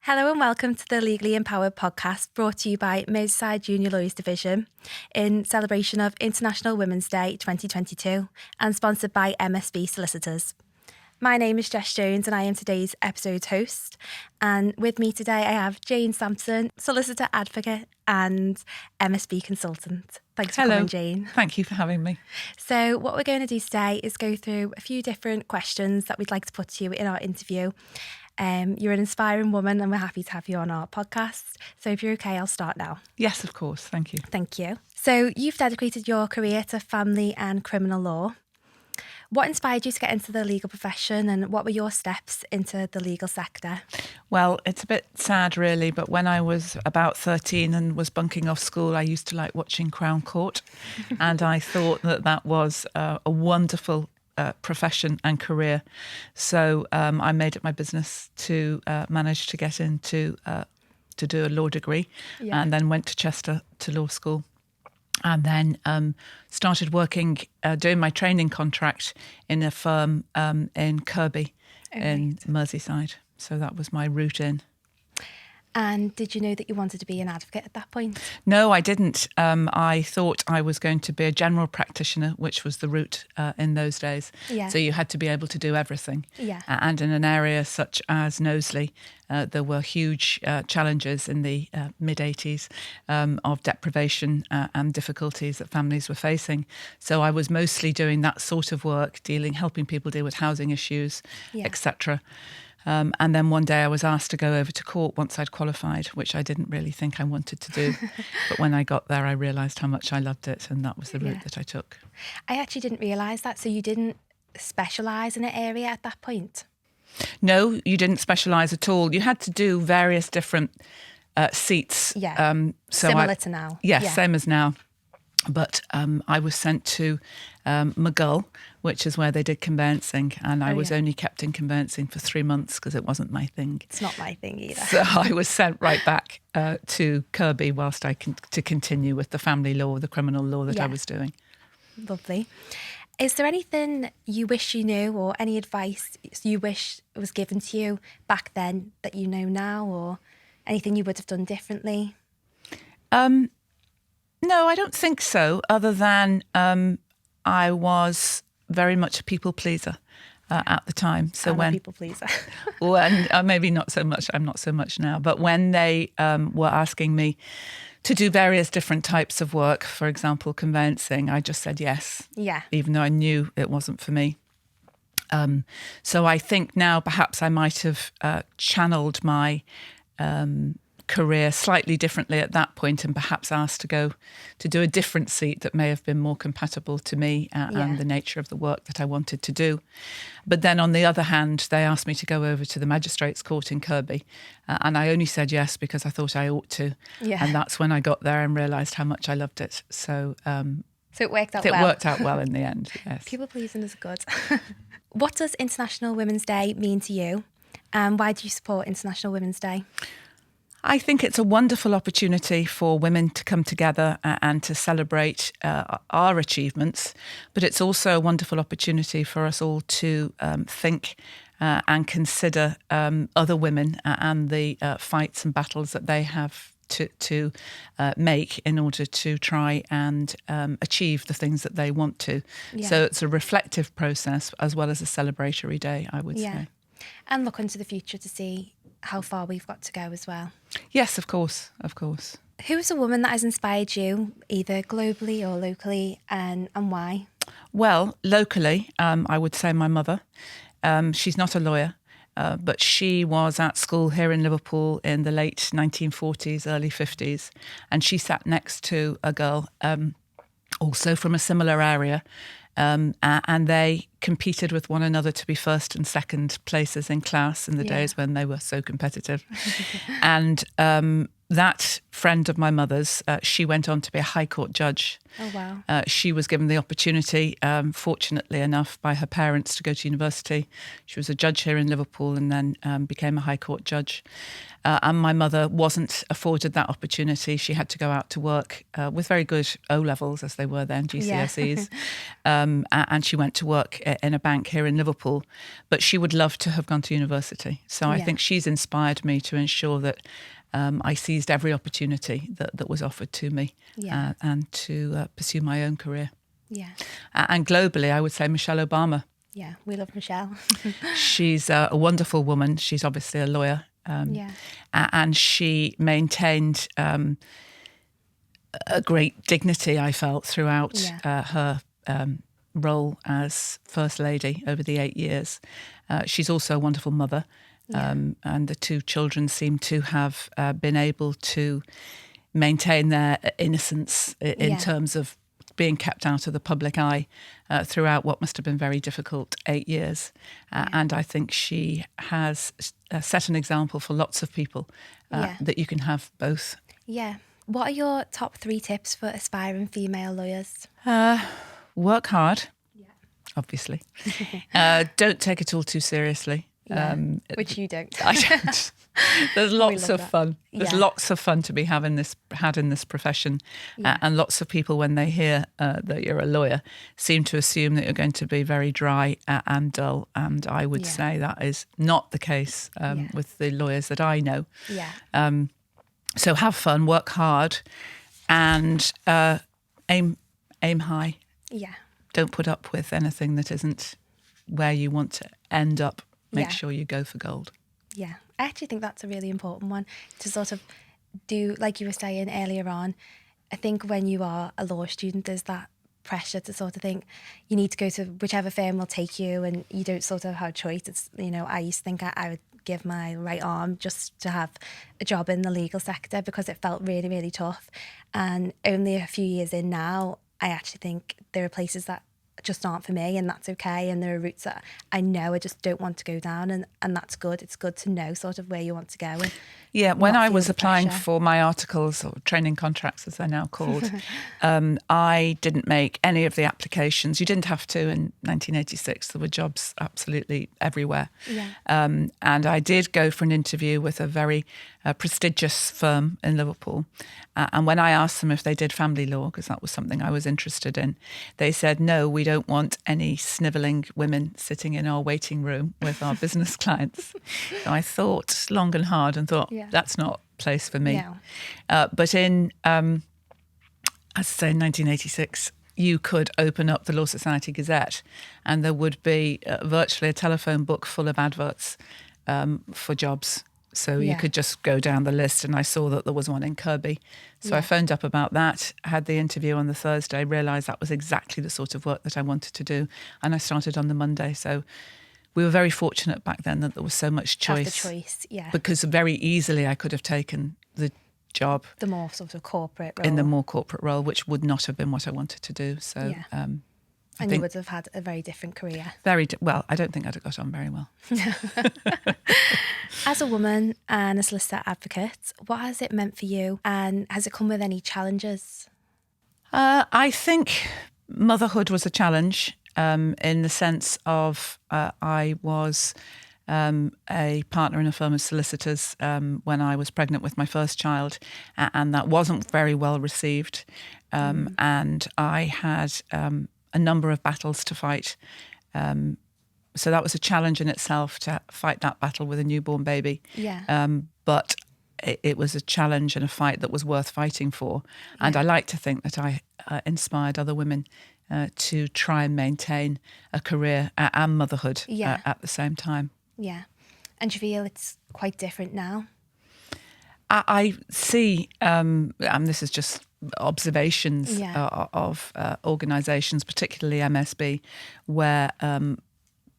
Hello and welcome to the Legally Empowered podcast, brought to you by Merseyside Junior Lawyers Division in celebration of International Women's Day 2022 and sponsored by MSB Solicitors. My name is Jess Jones and I am today's episode's host. And with me today I have Jane Sampson, solicitor advocate and MSB consultant. Thanks for coming, Jane. Thank you for having me. So what we're going to do today is go through a few different questions that we'd like to put to you in our interview. You're an inspiring woman and we're happy to have you on our podcast. So if you're okay, I'll start now. Yes, of course. Thank you. Thank you. So you've dedicated your career to family and criminal law. What inspired you to get into the legal profession and what were your steps into the legal sector? Well, it's a bit sad really, but when I was about 13 and was bunking off school, I used to like watching Crown Court and I thought that was a wonderful profession and career. So I made it my business to manage to get into to do a law degree and then went to Chester to law school and then started working, doing my training contract in a firm in Kirby in Merseyside. So that was my route in. And did you know that you wanted to be an advocate at that point? No, I didn't. I thought I was going to be a general practitioner, which was the route in those days. Yeah. So you had to be able to do everything. Yeah. And in an area such as Knowsley, there were huge challenges in the mid-80s of deprivation and difficulties that families were facing. So I was mostly doing that sort of work, helping people deal with housing issues, etc. And then one day I was asked to go over to court once I'd qualified, which I didn't really think I wanted to do. But when I got there, I realised how much I loved it, and that was the route that I took. I actually didn't realise that. So you didn't specialise in an area at that point? No, you didn't specialise at all. You had to do various different seats. Yeah, similar to now. Yes, same as now. But I was sent to McGull, which is where they did conveyancing, and I was only kept in conveyancing for 3 months because it wasn't my thing. It's not my thing either. So I was sent right back to Kirby whilst to continue with the family law, the criminal law that I was doing. Lovely. Is there anything you wish you knew or any advice you wish was given to you back then that you know now, or anything you would have done differently? No, I don't think so, other than I was very much a people pleaser at the time. So I'm a people pleaser. when maybe not so much, I'm not so much now, but when they were asking me to do various different types of work, for example, conveyancing, I just said yes. Yeah. Even though I knew it wasn't for me. So I think now perhaps I might have channeled my career slightly differently at that point and perhaps asked to go to do a different seat that may have been more compatible to me and the nature of the work that I wanted to do. But then on the other hand, they asked me to go over to the Magistrates Court in Kirby and I only said yes because I thought I ought to. Yeah. And that's when I got there and realised how much I loved it. So it worked out well. It worked out well in the end, yes. People pleasing is good. What does International Women's Day mean to you? And why do you support International Women's Day? I think it's a wonderful opportunity for women to come together and to celebrate our achievements, but it's also a wonderful opportunity for us all to think and consider other women and the fights and battles that they have to make in order to try and achieve the things that they want to. Yeah. So it's a reflective process as well as a celebratory day, I would say. And look into the future to see how far we've got to go as well. Yes, of course, of course. Who is a woman that has inspired you, either globally or locally, and why? Well, locally, I would say my mother. She's not a lawyer, but she was at school here in Liverpool in the late 1940s, early 50s, and she sat next to a girl also from a similar area. And they competed with one another to be first and second places in class in the days when they were so competitive. And that friend of my mother's, she went on to be a High Court judge. Oh, wow. She was given the opportunity, fortunately enough, by her parents to go to university. She was a judge here in Liverpool and then became a High Court judge. And my mother wasn't afforded that opportunity. She had to go out to work with very good O-levels, as they were then, GCSEs. And she went to work in a bank here in Liverpool. But she would love to have gone to university. So I think she's inspired me to ensure that I seized every opportunity that was offered to me and to pursue my own career. Yeah. And globally, I would say Michelle Obama. Yeah, we love Michelle. She's a wonderful woman. She's obviously a lawyer. And she maintained a great dignity, I felt, throughout her role as First Lady over the 8 years. She's also a wonderful mother. And the two children seem to have been able to maintain their innocence in terms of being kept out of the public eye throughout what must have been very difficult 8 years. And I think she has set an example for lots of people that you can have both. Yeah. What are your top 3 tips for aspiring female lawyers? Work hard, obviously. Don't take it all too seriously. Which you don't. I don't. There's lots of fun. There's lots of fun to be had in this profession. And lots of people, when they hear that you're a lawyer, seem to assume that you're going to be very dry and dull. And I would say that is not the case with the lawyers that I know. So have fun, work hard, and aim high. Don't put up with anything that isn't where you want to end up. Make sure you go for gold. Yeah, I actually think that's a really important one to sort of do, like you were saying earlier on. I think when you are a law student, there's that pressure to sort of think you need to go to whichever firm will take you and you don't sort of have a choice. It's, I used to think I would give my right arm just to have a job in the legal sector because it felt really, really tough. And only a few years in now, I actually think there are places that just aren't for me, and that's okay. And there are routes that I know I just don't want to go down, and that's good. It's good to know sort of where you want to go. And when I was applying for my articles, or training contracts as they're now called, I didn't make any of the applications. You didn't have to in 1986. There were jobs absolutely everywhere. And I did go for an interview with a very prestigious firm in Liverpool. And when I asked them if they did family law, because that was something I was interested in, they said, no, we don't want any snivelling women sitting in our waiting room with our business clients. So I thought long and hard and thought, that's not a place for me. But in, as I say, in 1986, you could open up the Law Society Gazette and there would be virtually a telephone book full of adverts for jobs. So you could just go down the list, and I saw that there was one in Kirby. So I phoned up about that, had the interview on the Thursday, realised that was exactly the sort of work that I wanted to do, and I started on the Monday. So we were very fortunate back then that there was so much choice. Because very easily I could have taken the job. The more sort of corporate role. In the more corporate role, which would not have been what I wanted to do. So and you would have had a very different career. Well, I don't think I'd have got on very well. As a woman and a solicitor advocate, what has it meant for you, and has it come with any challenges? I think motherhood was a challenge in the sense of I was a partner in a firm of solicitors when I was pregnant with my first child, and that wasn't very well received. And I had a number of battles to fight. So that was a challenge in itself to fight that battle with a newborn baby. But it was a challenge and a fight that was worth fighting for. And I like to think that I inspired other women to try and maintain a career and motherhood at the same time. And do you feel it's quite different now? I see, and this is just observations of organisations, particularly MSB, where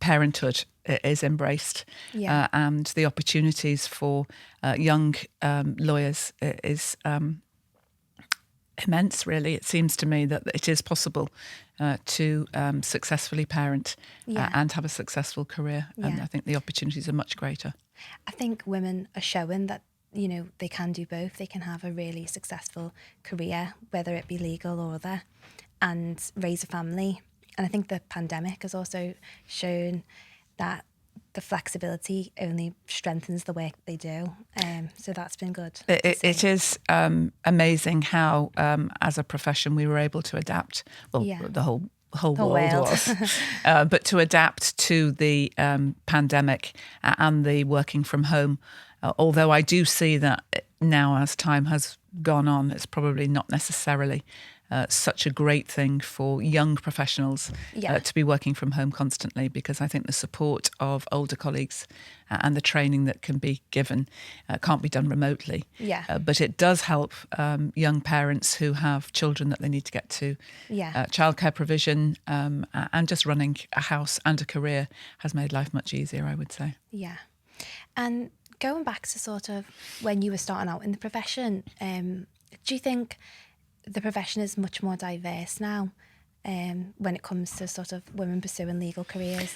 parenthood is embraced and the opportunities for young lawyers is immense, really. It seems to me that it is possible to successfully parent and have a successful career. And I think the opportunities are much greater. I think women are showing that they can do both. They can have a really successful career, whether it be legal or other, and raise a family. And I think the pandemic has also shown that the flexibility only strengthens the work they do. So that's been good. It is amazing how, as a profession, we were able to adapt. Well, the whole world was. But to adapt to the pandemic and the working from home, although I do see that now as time has gone on, it's probably not necessarily such a great thing for young professionals to be working from home constantly, because I think the support of older colleagues and the training that can be given can't be done remotely. But it does help young parents who have children that they need to get to. Childcare provision and just running a house and a career has made life much easier, I would say. And going back to sort of when you were starting out in the profession, do you think the profession is much more diverse now when it comes to sort of women pursuing legal careers?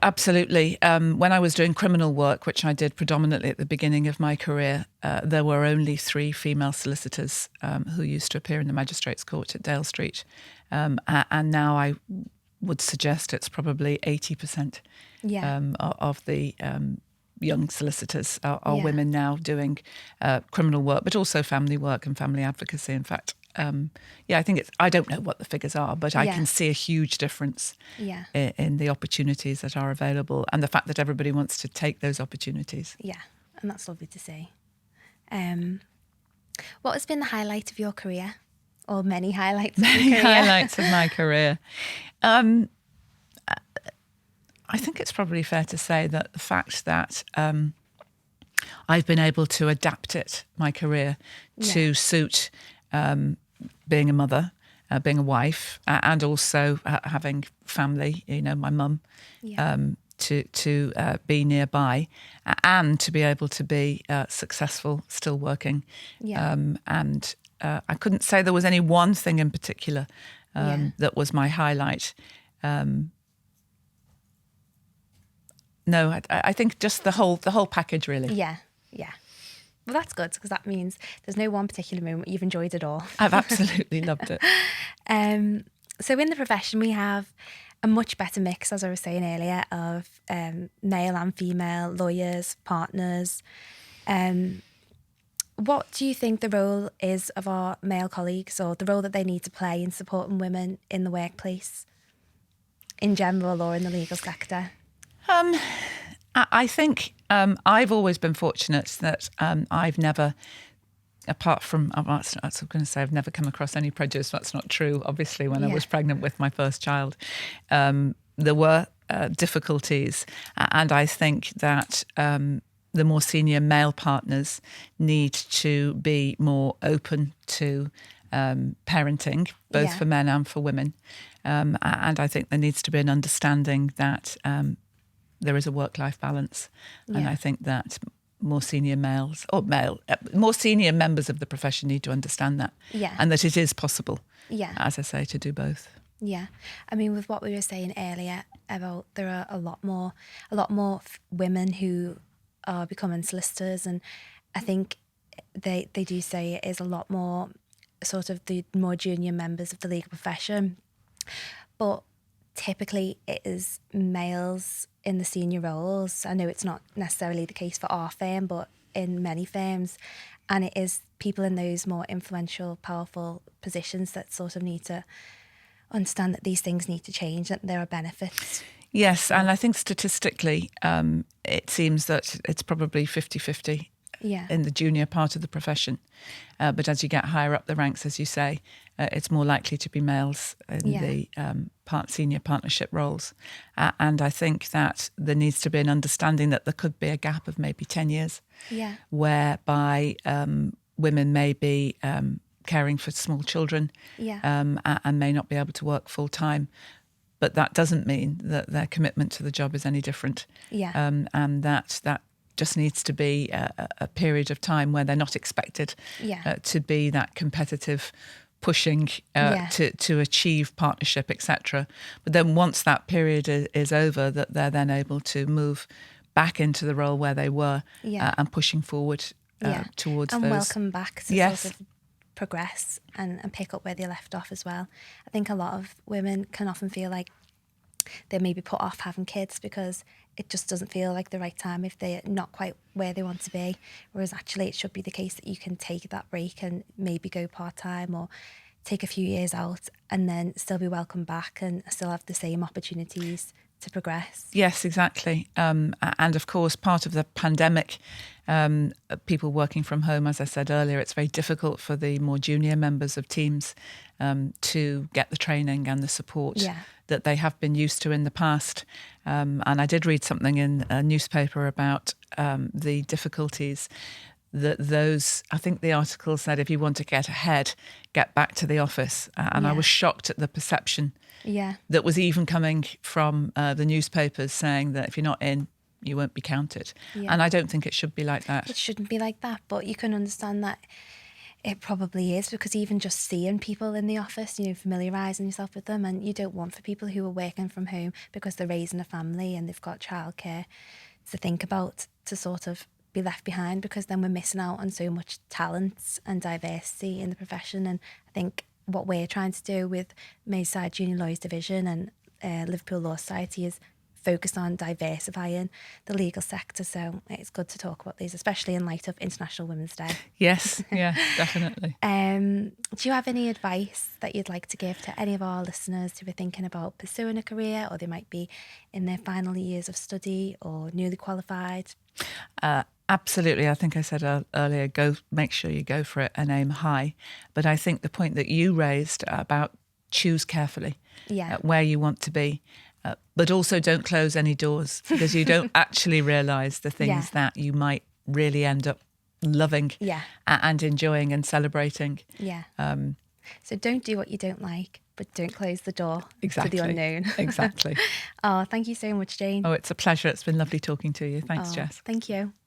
Absolutely. When I was doing criminal work, which I did predominantly at the beginning of my career, there were only 3 female solicitors who used to appear in the Magistrates' Court at Dale Street. And now I would suggest it's probably 80% of the young solicitors are women now doing criminal work, but also family work and family advocacy. In fact, I think I don't know what the figures are, but I can see a huge difference in the opportunities that are available and the fact that everybody wants to take those opportunities. And that's lovely to see. What has been the highlight of your career, or many highlights of your career? Highlights of my career. I think it's probably fair to say that the fact that I've been able to adapt my career to suit being a mother, being a wife, and also having family, my mum, to be nearby, and to be able to be successful, still working. And I couldn't say there was any one thing in particular that was my highlight. No, I think just the whole package, really. Yeah. Well, that's good, because that means there's no one particular moment. You've enjoyed it all. I've absolutely loved it. So in the profession, we have a much better mix, as I was saying earlier, of male and female lawyers, partners. What do you think the role is of our male colleagues, or the role that they need to play in supporting women in the workplace in general or in the legal sector? I think I've always been fortunate that I've never, apart from, I was going to say I've never come across any prejudice. That's not true. Obviously, when I was pregnant with my first child, there were difficulties. And I think that the more senior male partners need to be more open to parenting, both for men and for women. And I think there needs to be an understanding that there is a work-life balance. And I think that more senior males, or more senior members of the profession need to understand that. And that it is possible, as I say, to do both. I mean, with what we were saying earlier about there are a lot more women who are becoming solicitors, and I think they do say it is a lot more sort of the more junior members of the legal profession, but typically it is males in the senior roles. I know it's not necessarily the case for our firm, but in many firms, and it is people in those more influential, powerful positions that sort of need to understand that these things need to change, that there are benefits. Yes, and I think statistically it seems that it's probably 50-50 in the junior part of the profession. But as you get higher up the ranks, as you say, it's more likely to be males in the senior partnership roles. And I think that there needs to be an understanding that there could be a gap of maybe 10 years whereby women may be caring for small children and may not be able to work full time. But that doesn't mean that their commitment to the job is any different. And that just needs to be a period of time where they're not expected to be that competitive, pushing to achieve partnership, etc. But then once that period is over, that they're then able to move back into the role where they were and pushing forward towards and those. welcome back to sort of progress and pick up where they left off as well. I think a lot of women can often feel like they may be put off having kids because it just doesn't feel like the right time if they're not quite where they want to be, whereas actually it should be the case that you can take that break and maybe go part-time or take a few years out and then still be welcome back and still have the same opportunities to progress. Yes, exactly. And of course, part of the pandemic, people working from home, as I said earlier, it's very difficult for the more junior members of teams to get the training and the support that they have been used to in the past. And I did read something in a newspaper about the difficulties that those, I think the article said, if you want to get ahead, get back to the office. And I was shocked at the perception that was even coming from the newspapers saying that if you're not in, you won't be counted. And I don't think it should be like that. It shouldn't be like that, but you can understand that it probably is, because even just seeing people in the office, you know, familiarising yourself with them, and you don't want for people who are working from home because they're raising a family and they've got childcare to think about to sort of be left behind, because then we're missing out on so much talent and diversity in the profession. And I think what we're trying to do with Merseyside Junior Lawyers Division and Liverpool Law Society is focus on diversifying the legal sector. So it's good to talk about these, especially in light of International Women's Day. Yes, yeah, definitely. Do you have any advice that you'd like to give to any of our listeners who are thinking about pursuing a career, or they might be in their final years of study or newly qualified? Absolutely. I think I said earlier, make sure you go for it and aim high. But I think the point that you raised about choose carefully where you want to be. But also don't close any doors, because you don't actually realise the things that you might really end up loving and enjoying and celebrating. So don't do what you don't like, but don't close the door to the unknown. Exactly. Oh, thank you so much, Jane. Oh, it's a pleasure. It's been lovely talking to you. Thanks, Jess. Thank you.